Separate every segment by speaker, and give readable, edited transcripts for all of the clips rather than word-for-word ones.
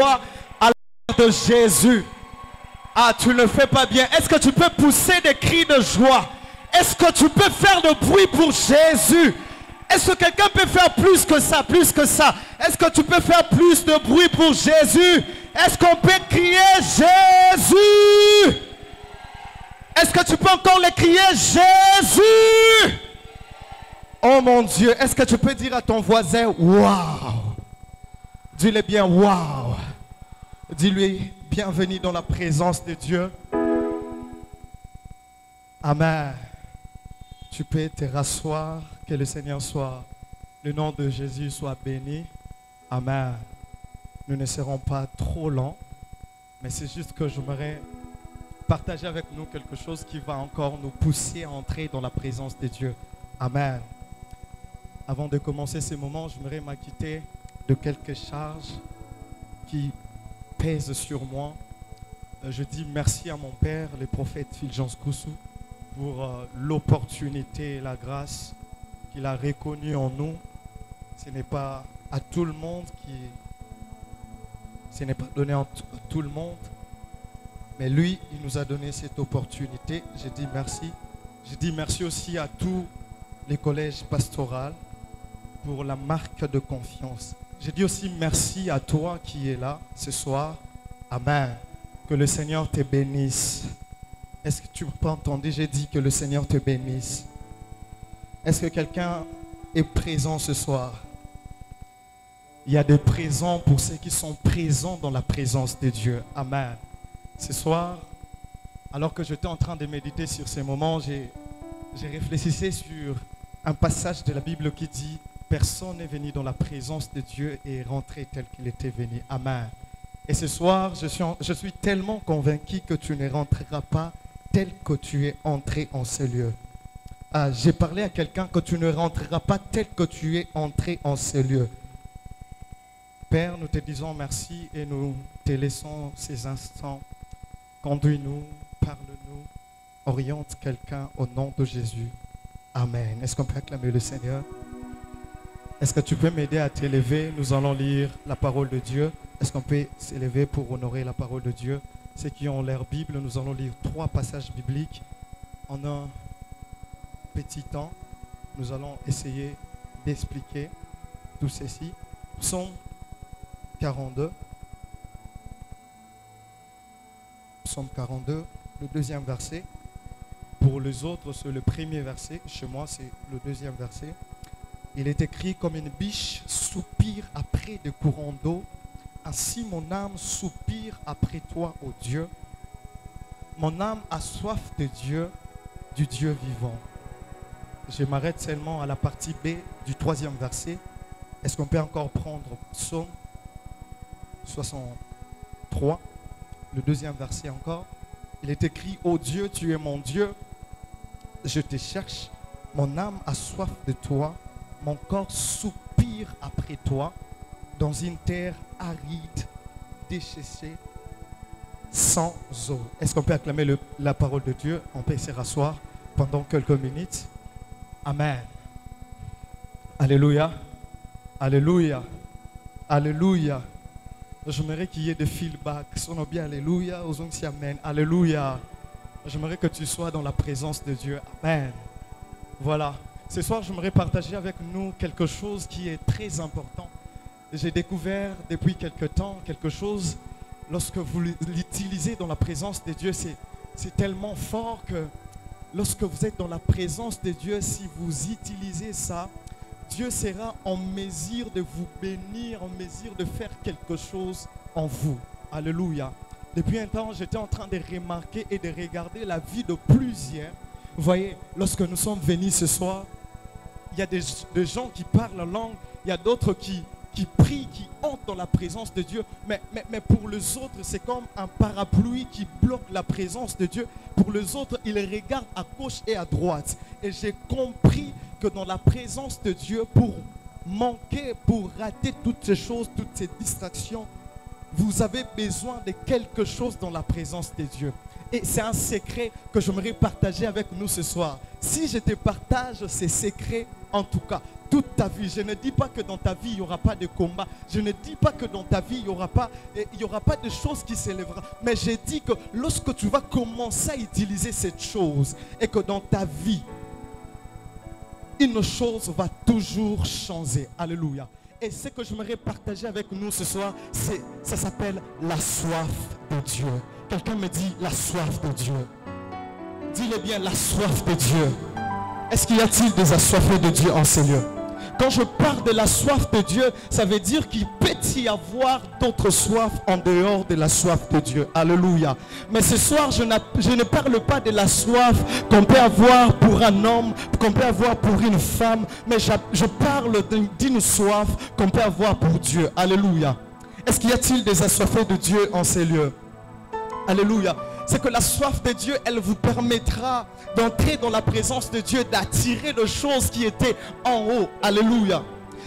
Speaker 1: à la gloire de Jésus. Ah, tu ne le fais pas bien. Est-ce que tu peux pousser des cris de joie? Est-ce que tu peux faire de bruit pour Jésus? Est-ce que quelqu'un peut faire plus que ça, plus que ça? Est-ce que tu peux faire plus de bruit pour Jésus? Est-ce qu'on peut crier Jésus? Est-ce que tu peux encore le crier Jésus? Oh mon Dieu, est-ce que tu peux dire à ton voisin, waouh? Dis-le bien, waouh. Dis-lui, bienvenue dans la présence de Dieu. Amen. Tu peux te rasseoir, que le Seigneur soit, le nom de Jésus soit béni. Amen. Nous ne serons pas trop longs, mais c'est juste que j'aimerais partager avec nous quelque chose qui va encore nous pousser à entrer dans la présence de Dieu. Amen. Avant de commencer ce moment, j'aimerais m'acquitter de quelques charges qui pèsent sur moi. Je dis merci à mon père, le prophète Fulgence Koussou, pour l'opportunité et la grâce qu'il a reconnue en nous. Ce n'est pas à tout le monde ce n'est pas donné à tout le monde, mais lui, il nous a donné cette opportunité. Je dis merci. Je dis merci aussi à tous les collèges pastoraux pour la marque de confiance. Je dis aussi merci à toi qui es là ce soir. Amen. Que le Seigneur te bénisse. Est-ce que tu peux entendre? J'ai dit que le Seigneur te bénisse. Est-ce que quelqu'un est présent ce soir? Il y a des présents pour ceux qui sont présents dans la présence de Dieu. Amen. Ce soir, alors que j'étais en train de méditer sur ces moments, j'ai réfléchi sur un passage de la Bible qui dit « Personne n'est venu dans la présence de Dieu et est rentré tel qu'il était venu. » Amen. Et ce soir, je suis tellement convaincu que tu ne rentreras pas tel que tu es entré en ce lieu. J'ai parlé à quelqu'un que tu ne rentreras pas tel que tu es entré en ce lieu. Père, nous te disons merci et nous te laissons ces instants. Conduis-nous, parle-nous, oriente quelqu'un au nom de Jésus. Amen. Est-ce qu'on peut acclamer le Seigneur? Est-ce que tu peux m'aider à t'élever? Nous allons lire la parole de Dieu. Est-ce qu'on peut s'élever pour honorer la parole de Dieu? Ceux qui ont leur Bible, nous allons lire 3 passages bibliques en un petit temps. Nous allons essayer d'expliquer tout ceci. Psaume 42. Psaume 42, le 2e verset. Pour les autres, c'est le 1er verset. Chez moi, c'est le 2e verset. Il est écrit: comme une biche soupire après des courants d'eau, ainsi mon âme soupire après toi, ô Dieu. Mon âme a soif de Dieu, du Dieu vivant. Je m'arrête seulement à la partie B du 3e verset. Est-ce qu'on peut encore prendre Psaume 63, le 2e verset encore? Il est écrit: ô Dieu, tu es mon Dieu, je te cherche, mon âme a soif de toi, mon corps soupire après toi, dans une terre aride, desséchée, sans eau. Est-ce qu'on peut acclamer la parole de Dieu? On peut se rasseoir pendant quelques minutes. Amen. Alléluia. Alléluia. Alléluia. J'aimerais qu'il y ait des feedbacks. Sonne bien, alléluia. Osons si amen. Alléluia. J'aimerais que tu sois dans la présence de Dieu. Amen. Voilà. Ce soir, j'aimerais partager avec nous quelque chose qui est très important. J'ai découvert depuis quelque temps quelque chose. Lorsque vous l'utilisez dans la présence de Dieu, c'est tellement fort que lorsque vous êtes dans la présence de Dieu, si vous utilisez ça, Dieu sera en mesure de vous bénir, en mesure de faire quelque chose en vous. Alléluia. Depuis un temps, j'étais en train de remarquer et de regarder la vie de plusieurs. Vous voyez, lorsque nous sommes venus ce soir, il y a des gens qui parlent en langue, il y a d'autres qui prient, qui entrent dans la présence de Dieu. Mais pour les autres, c'est comme un parapluie qui bloque la présence de Dieu. Pour les autres, ils regardent à gauche et à droite. Et j'ai compris que dans la présence de Dieu, pour manquer, pour rater toutes ces choses, toutes ces distractions, vous avez besoin de quelque chose dans la présence de Dieu. Et c'est un secret que j'aimerais partager avec nous ce soir. Si je te partage ces secrets, en tout cas, toute ta vie, je ne dis pas que dans ta vie, il n'y aura pas de combat. Je ne dis pas que dans ta vie, il n'y aura pas de choses qui s'élèveront. Mais je dis que lorsque tu vas commencer à utiliser cette chose et que dans ta vie, une chose va toujours changer. Alléluia. Et ce que j'aimerais partager avec nous ce soir, ça s'appelle la soif de Dieu. Quelqu'un me dit la soif de Dieu. Dis-le bien, la soif de Dieu. Est-ce qu'il y a-t-il des assoiffés de Dieu en ces lieux? Quand je parle de la soif de Dieu, ça veut dire qu'il peut y avoir d'autres soifs en dehors de la soif de Dieu. Alléluia. Mais ce soir, je ne parle pas de la soif qu'on peut avoir pour un homme, qu'on peut avoir pour une femme, mais je parle d'une soif qu'on peut avoir pour Dieu. Alléluia. Est-ce qu'il y a-t-il des assoiffés de Dieu en ces lieux? Alléluia. C'est que la soif de Dieu, elle vous permettra d'entrer dans la présence de Dieu, d'attirer les choses qui étaient en haut. Alléluia.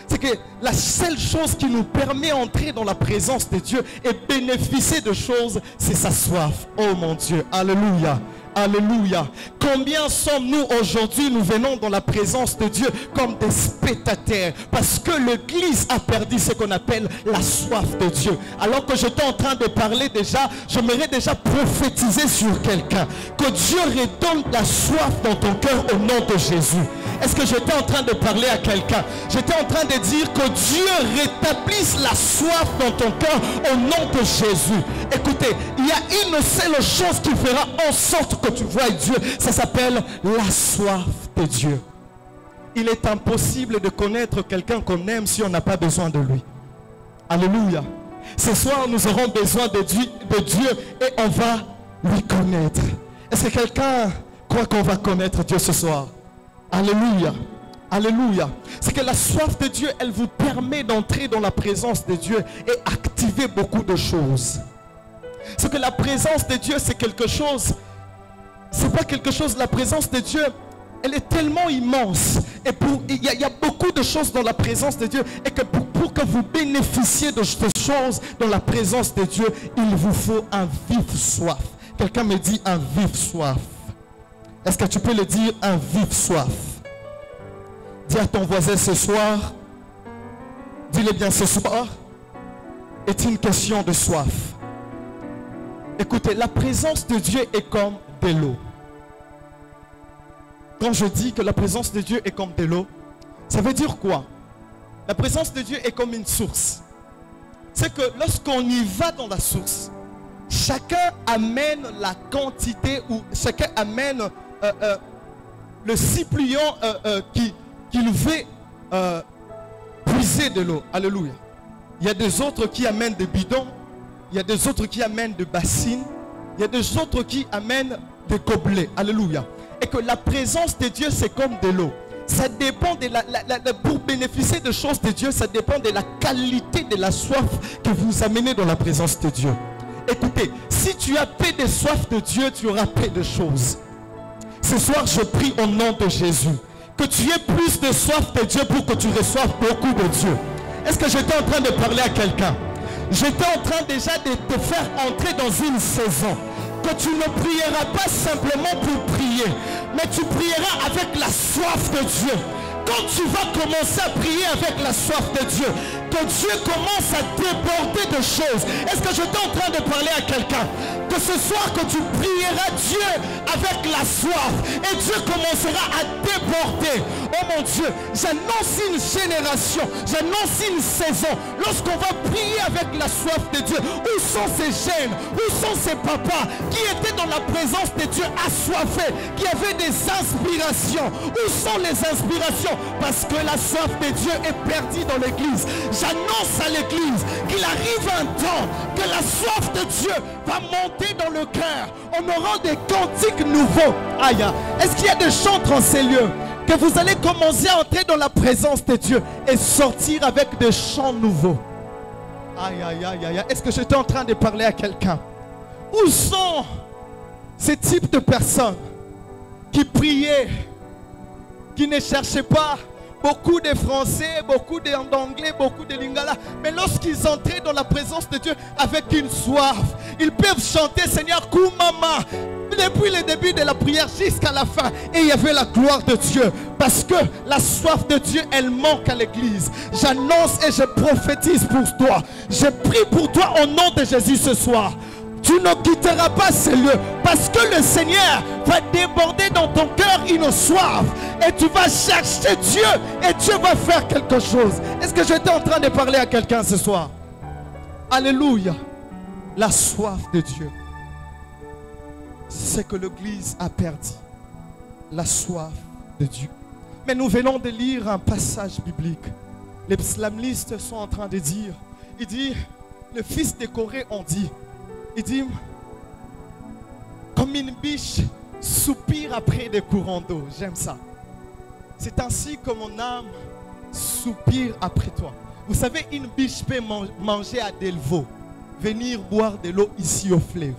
Speaker 1: C'est que la seule chose qui nous permet d'entrer dans la présence de Dieu et bénéficier de choses, c'est sa soif. Oh mon Dieu. Alléluia. Alléluia. Combien sommes-nous aujourd'hui, nous venons dans la présence de Dieu comme des spectateurs parce que l'Église a perdu ce qu'on appelle la soif de Dieu. Alors que j'étais en train de parler déjà, j'aimerais déjà prophétiser sur quelqu'un. Que Dieu redonne la soif dans ton cœur au nom de Jésus. Est-ce que j'étais en train de parler à quelqu'un? J'étais en train de dire que Dieu rétablisse la soif dans ton cœur au nom de Jésus. Écoutez, il y a une seule chose qui fera en sorte que tu vois Dieu. Ça s'appelle la soif de Dieu. Il est impossible de connaître quelqu'un qu'on aime si on n'a pas besoin de lui. Alléluia. Ce soir, nous aurons besoin de Dieu et on va lui connaître. Est-ce que quelqu'un croit qu'on va connaître Dieu ce soir? Alléluia. Alléluia. C'est que la soif de Dieu, elle vous permet d'entrer dans la présence de Dieu et activer beaucoup de choses. C'est que la présence de Dieu, c'est quelque chose. C'est pas quelque chose, la présence de Dieu, elle est tellement immense. Et il y a beaucoup de choses dans la présence de Dieu. Et que pour que vous bénéficiez de ces choses dans la présence de Dieu, il vous faut un vif soif. Quelqu'un me dit un vif soif. Est-ce que tu peux le dire, un vif soif? Dis à ton voisin ce soir, dis-le bien, ce soir est une question de soif. Écoutez, la présence de Dieu est comme de l'eau. Quand je dis que la présence de Dieu est comme de l'eau, ça veut dire quoi? La présence de Dieu est comme une source. C'est que lorsqu'on y va dans la source, chacun amène la quantité ou chacun amène le cyprion qu'il veut puiser de l'eau. Alléluia. Il y a des autres qui amènent des bidons. Il y a des autres qui amènent des bassines. Il y a des autres qui amènent des gobelets. Alléluia. Et que la présence de Dieu, c'est comme de l'eau. Ça dépend pour bénéficier de choses de Dieu, ça dépend de la qualité de la soif que vous amenez dans la présence de Dieu. Écoutez, si tu as peu de soif de Dieu, tu auras peu de choses. Ce soir, je prie au nom de Jésus que tu aies plus de soif de Dieu pour que tu reçoives beaucoup de Dieu. Est-ce que j'étais en train de parler à quelqu'un? J'étais en train déjà de te faire entrer dans une saison. Que tu ne prieras pas simplement pour prier, mais tu prieras avec la soif de Dieu. Quand tu vas commencer à prier avec la soif de Dieu, que Dieu commence à déborder de choses. Est-ce que j'étais en train de parler à quelqu'un? Que ce soir que tu prieras Dieu avec la soif et Dieu commencera à déborder. Oh mon Dieu, j'annonce une génération, j'annonce une saison. Lorsqu'on va prier avec la soif de Dieu, où sont ces jeunes, où sont ces papas qui étaient dans la présence de Dieu assoiffés, qui avaient des inspirations? Où sont les inspirations? Parce que la soif de Dieu est perdue dans l'église. J'annonce à l'église qu'il arrive un temps que la soif de Dieu va monter dans le cœur. On aura des cantiques nouveaux. Aïe, est-ce qu'il y a des chants en ces lieux? Que vous allez commencer à entrer dans la présence de Dieu et sortir avec des chants nouveaux. Aïe, aïe, aïe, aïe. Est-ce que j'étais en train de parler à quelqu'un? Où sont ces types de personnes qui priaient, qui ne cherchaient pas beaucoup de Français, beaucoup d'Anglais, beaucoup de Lingala. Mais lorsqu'ils entraient dans la présence de Dieu avec une soif, ils peuvent chanter Seigneur Koumama depuis le début de la prière jusqu'à la fin. Et il y avait la gloire de Dieu. Parce que la soif de Dieu, elle manque à l'église. J'annonce et je prophétise pour toi. Je prie pour toi au nom de Jésus ce soir. Tu ne quitteras pas ce lieu parce que le Seigneur va déborder dans ton cœur une soif et tu vas chercher Dieu et Dieu va faire quelque chose. Est-ce que j'étais en train de parler à quelqu'un ce soir? Alléluia. La soif de Dieu, c'est que l'Église a perdu. La soif de Dieu. Mais nous venons de lire un passage biblique. Les psalmistes sont en train de dire, il dit, le fils de Corée ont dit, il dit, comme une biche soupire après des courants d'eau. J'aime ça. C'est ainsi que mon âme soupire après toi. Vous savez, une biche peut manger à des veaux, venir boire de l'eau ici au fleuve.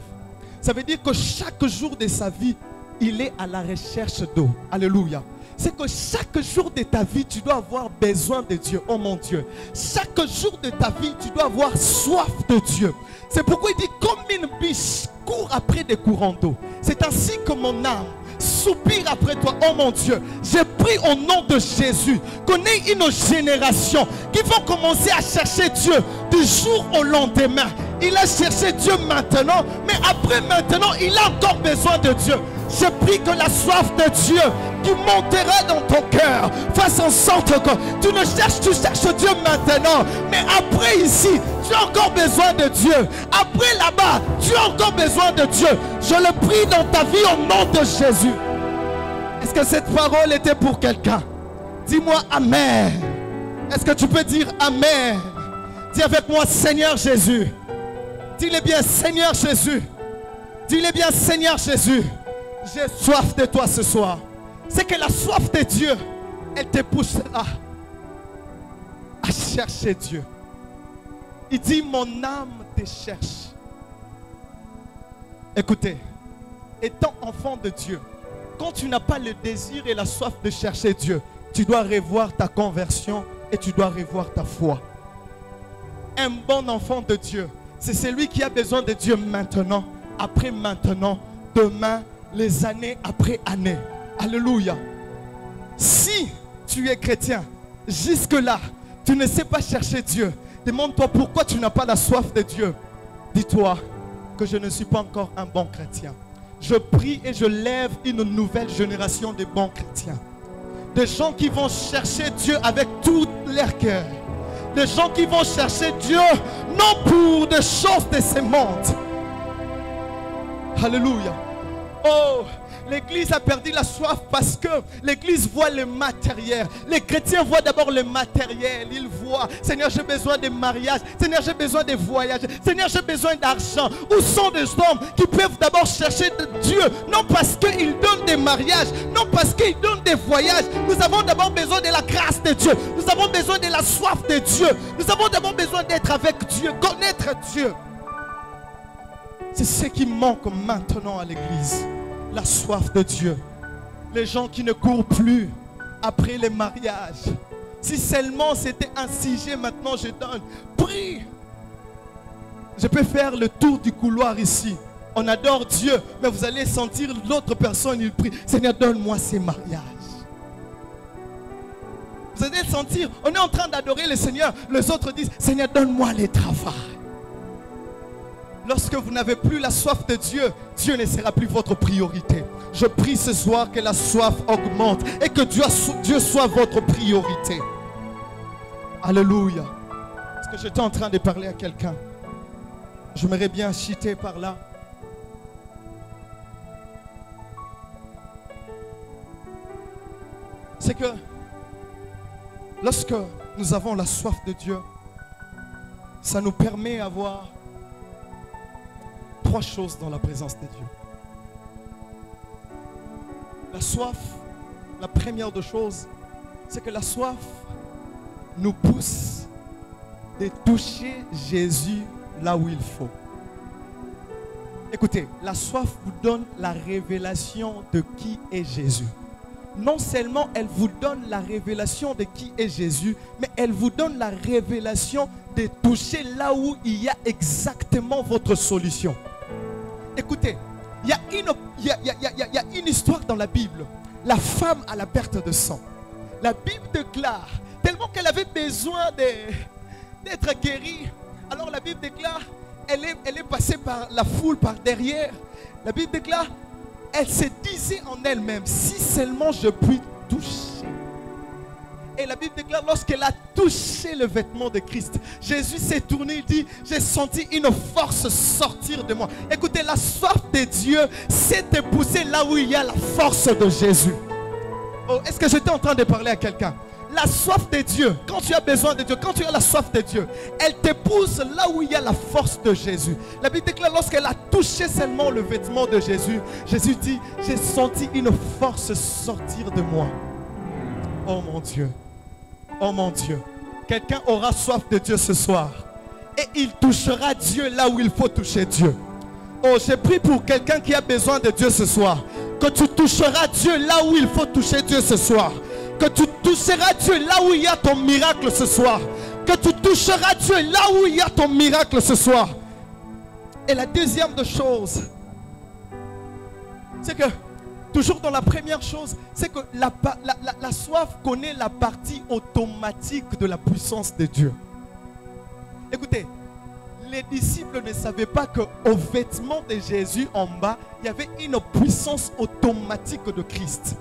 Speaker 1: Ça veut dire que chaque jour de sa vie, il est à la recherche d'eau. Alléluia. C'est que chaque jour de ta vie, tu dois avoir besoin de Dieu. Oh mon Dieu. Chaque jour de ta vie, tu dois avoir soif de Dieu. C'est pourquoi il dit, comme une biche court après des courants d'eau. C'est ainsi que mon âme soupire après toi, oh mon Dieu. Je prie au nom de Jésus qu'on ait une génération qui vont commencer à chercher Dieu du jour au lendemain. Il a cherché Dieu maintenant, mais après maintenant, il a encore besoin de Dieu. Je prie que la soif de Dieu qui montera dans ton cœur fasse en sorte que tu cherches Dieu maintenant, mais après ici, tu as encore besoin de Dieu. Après là-bas, tu as encore besoin de Dieu. Je le prie dans ta vie au nom de Jésus. Est-ce que cette parole était pour quelqu'un? Dis-moi Amen. Est-ce que tu peux dire Amen? Dis avec moi Seigneur Jésus. Dis-le bien Seigneur Jésus. Dis-le bien Seigneur Jésus. J'ai soif de toi ce soir. C'est que la soif de Dieu, elle te poussera à chercher Dieu. Il dit, mon âme te cherche. Écoutez, étant enfant de Dieu, quand tu n'as pas le désir et la soif de chercher Dieu, tu dois revoir ta conversion et tu dois revoir ta foi. Un bon enfant de Dieu, c'est celui qui a besoin de Dieu maintenant, après maintenant, demain, les années après années. Alléluia. Si tu es chrétien, jusque-là, tu ne sais pas chercher Dieu, demande-toi pourquoi tu n'as pas la soif de Dieu. Dis-toi que je ne suis pas encore un bon chrétien. Je prie et je lève une nouvelle génération de bons chrétiens. Des gens qui vont chercher Dieu avec tout leur cœur. Des gens qui vont chercher Dieu non pour des choses de ce monde. Alléluia. Oh, l'église a perdu la soif parce que l'église voit le matériel. Les chrétiens voient d'abord le matériel. Ils voient, Seigneur, j'ai besoin de mariage. Seigneur, j'ai besoin de voyage. Seigneur, j'ai besoin d'argent. Où sont des hommes qui peuvent d'abord chercher Dieu? Non parce qu'ils donnent des mariages, non parce qu'ils donnent des voyages. Nous avons d'abord besoin de la grâce de Dieu. Nous avons besoin de la soif de Dieu. Nous avons d'abord besoin d'être avec Dieu, connaître Dieu. C'est ce qui manque maintenant à l'église. La soif de Dieu. Les gens qui ne courent plus après les mariages. Si seulement c'était un sujet, maintenant je donne. Prie. Je peux faire le tour du couloir ici. On adore Dieu, mais vous allez sentir l'autre personne, il prie. Seigneur, donne-moi ces mariages. Vous allez sentir, on est en train d'adorer le Seigneur. Les autres disent, Seigneur, donne-moi les travaux. Lorsque vous n'avez plus la soif de Dieu, Dieu ne sera plus votre priorité. Je prie ce soir que la soif augmente et que Dieu soit votre priorité. Alléluia. Est-ce que j'étais en train de parler à quelqu'un? J'aimerais bien chuter par là. C'est que lorsque nous avons la soif de Dieu, ça nous permet d'avoir trois choses dans la présence de Dieu. La soif, la première des choses, c'est que la soif nous pousse de toucher Jésus là où il faut. Écoutez, la soif vous donne la révélation de qui est Jésus. non seulement elle vous donne la révélation de qui est Jésus, mais elle vous donne la révélation de toucher là où il y a exactement votre solution. Écoutez, il y a une histoire dans la Bible. La femme à la perte de sang. La Bible déclare, tellement qu'elle avait besoin d'être guérie, alors la Bible déclare, elle est passée par la foule, par derrière. La Bible déclare, elle se disait en elle-même, si seulement je puis toucher. Et la Bible déclare, lorsqu'elle a touché le vêtement de Christ, Jésus s'est tourné, il dit, j'ai senti une force sortir de moi. Écoutez, la soif de Dieu s'est poussée là où il y a la force de Jésus. Oh, est-ce que j'étais en train de parler à quelqu'un? La soif de Dieu, quand tu as besoin de Dieu, quand tu as la soif de Dieu, elle te pousse là où il y a la force de Jésus. La Bible déclare, lorsqu'elle a touché seulement le vêtement de Jésus, Jésus dit, j'ai senti une force sortir de moi. Oh mon Dieu, oh mon Dieu. Quelqu'un aura soif de Dieu ce soir et il touchera Dieu là où il faut toucher Dieu. Oh, j'ai prié pour quelqu'un qui a besoin de Dieu ce soir, que tu toucheras Dieu là où il faut toucher Dieu ce soir. Que tu toucheras Dieu là où il y a ton miracle ce soir. Que tu toucheras Dieu là où il y a ton miracle ce soir. Et la deuxième de choses, c'est que, toujours dans la première chose, c'est que la soif connaît la partie automatique de la puissance de Dieu. Écoutez, les disciples ne savaient pas qu'au vêtement de Jésus en bas, il y avait une puissance automatique de Christ.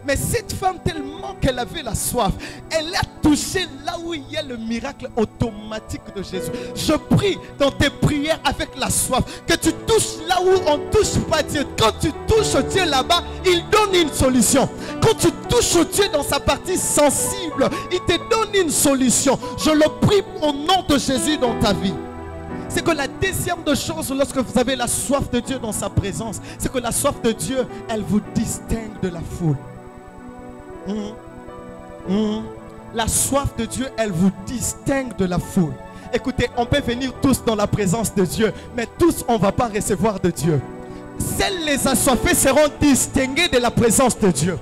Speaker 1: Mais cette femme, tellement qu'elle avait la soif, elle a touché là où il y a le miracle automatique de Jésus. Je prie dans tes prières avec la soif, que tu touches là où on ne touche pas Dieu. Quand tu touches Dieu là-bas, il donne une solution. Quand tu touches Dieu dans sa partie sensible, il te donne une solution. Je le prie au nom de Jésus dans ta vie. C'est que la deuxième de choses, lorsque vous avez la soif de Dieu dans sa présence, c'est que la soif de Dieu, elle vous distingue de la foule. La soif de Dieu, elle vous distingue de la foule. Écoutez, on peut venir tous dans la présence de Dieu, mais tous on ne va pas recevoir de Dieu. Seuls les assoiffés seront distingués de la présence de Dieu.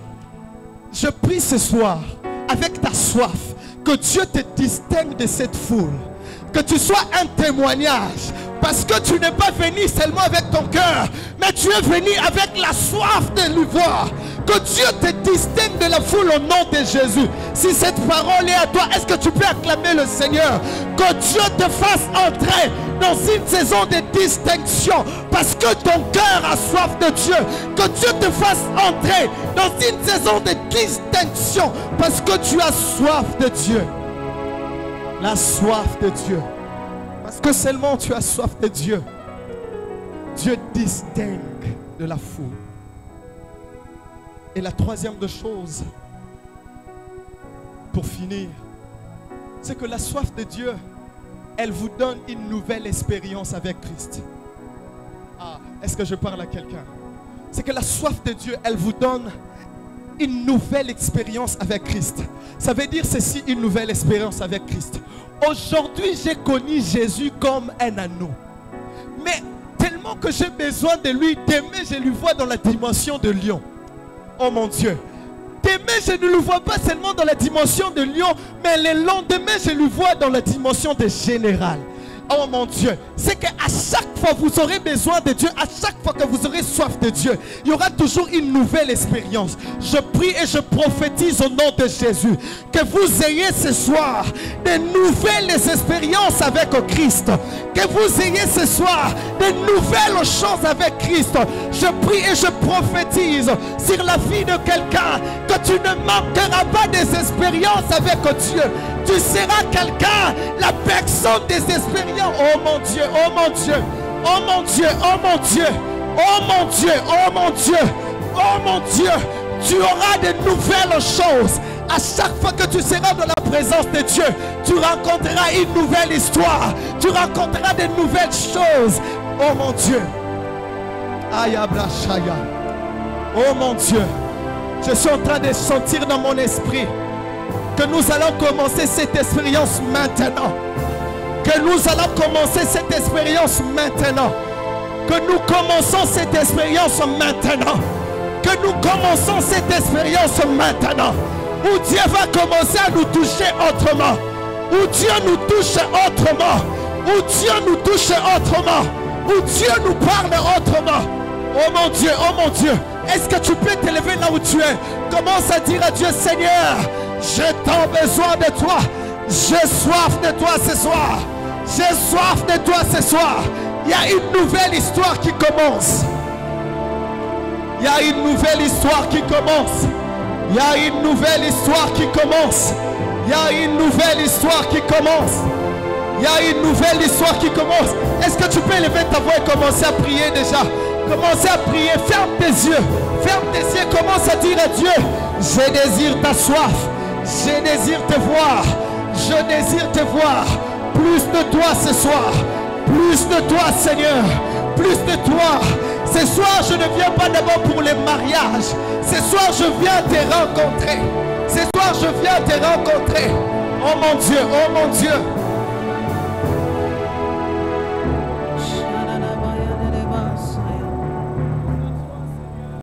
Speaker 1: Je prie ce soir, avec ta soif, que Dieu te distingue de cette foule. Que tu sois un témoignage. Parce que tu n'es pas venu seulement avec ton cœur, mais tu es venu avec la soif de lui voir. Que Dieu te distingue de la foule au nom de Jésus. Si cette parole est à toi, est-ce que tu peux acclamer le Seigneur? Que Dieu te fasse entrer dans une saison de distinction. Parce que ton cœur a soif de Dieu. Que Dieu te fasse entrer dans une saison de distinction. Parce que tu as soif de Dieu. La soif de Dieu. Parce que seulement tu as soif de Dieu, Dieu distingue de la foule. Et la troisième de choses, pour finir, c'est que la soif de Dieu, elle vous donne une nouvelle expérience avec Christ. Ah, est-ce que je parle à quelqu'un? C'est que la soif de Dieu, elle vous donne une nouvelle expérience avec Christ. Ça veut dire ceci, une nouvelle expérience avec Christ. Aujourd'hui, j'ai connu Jésus comme un anneau. Mais tellement que j'ai besoin de lui, d'aimer, je le vois dans la dimension de lion. Oh mon Dieu. D'aimer, je ne le vois pas seulement dans la dimension de lion, mais le lendemain, je le vois dans la dimension de général. Oh mon Dieu, c'est qu'à chaque fois vous aurez besoin de Dieu, à chaque fois que vous aurez soif de Dieu, il y aura toujours une nouvelle expérience. Je prie et je prophétise au nom de Jésus que vous ayez ce soir de nouvelles expériences avec Christ. Que vous ayez ce soir de nouvelles choses avec Christ. Je prie et je prophétise sur la vie de quelqu'un que tu ne manqueras pas des expériences avec Dieu. Tu seras quelqu'un, la personne des expériences. Oh mon Dieu, oh mon Dieu, oh mon Dieu, oh mon Dieu, oh mon Dieu, oh mon Dieu, oh mon Dieu. Tu auras de nouvelles choses. À chaque fois que tu seras dans la présence de Dieu, tu rencontreras une nouvelle histoire. Tu rencontreras de nouvelles choses. Oh mon Dieu. Ayabrashaya. Oh mon Dieu. Je suis en train de sentir dans mon esprit que nous allons commencer cette expérience maintenant. Que nous allons commencer cette expérience maintenant. Que nous commençons cette expérience maintenant. Que nous commençons cette expérience maintenant. Où Dieu va commencer à nous toucher autrement. Où Dieu nous touche autrement. Où Dieu nous touche autrement. Où Dieu nous parle autrement. Oh mon Dieu, oh mon Dieu. Est-ce que tu peux t'élever là où tu es? Commence à dire à Dieu, Seigneur, j'ai tant besoin de toi. J'ai soif de toi ce soir. J'ai soif de toi ce soir. Il y a une nouvelle histoire qui commence. Il y a une nouvelle histoire qui commence. Il y a une nouvelle histoire qui commence. Il y a une nouvelle histoire qui commence. Il y a une nouvelle histoire qui commence. Est-ce que tu peux élever ta voix et commencer à prier déjà? Commence à prier. Ferme tes yeux. Ferme tes yeux. Commence à dire à Dieu, je désire ta soif. Je désire te voir. Je désire te voir. Plus de toi ce soir. Plus de toi, Seigneur. Plus de toi. Ce soir, je ne viens pas d'abord pour les mariages. Ce soir, je viens te rencontrer. Ce soir, je viens te rencontrer. Oh mon Dieu, oh mon Dieu.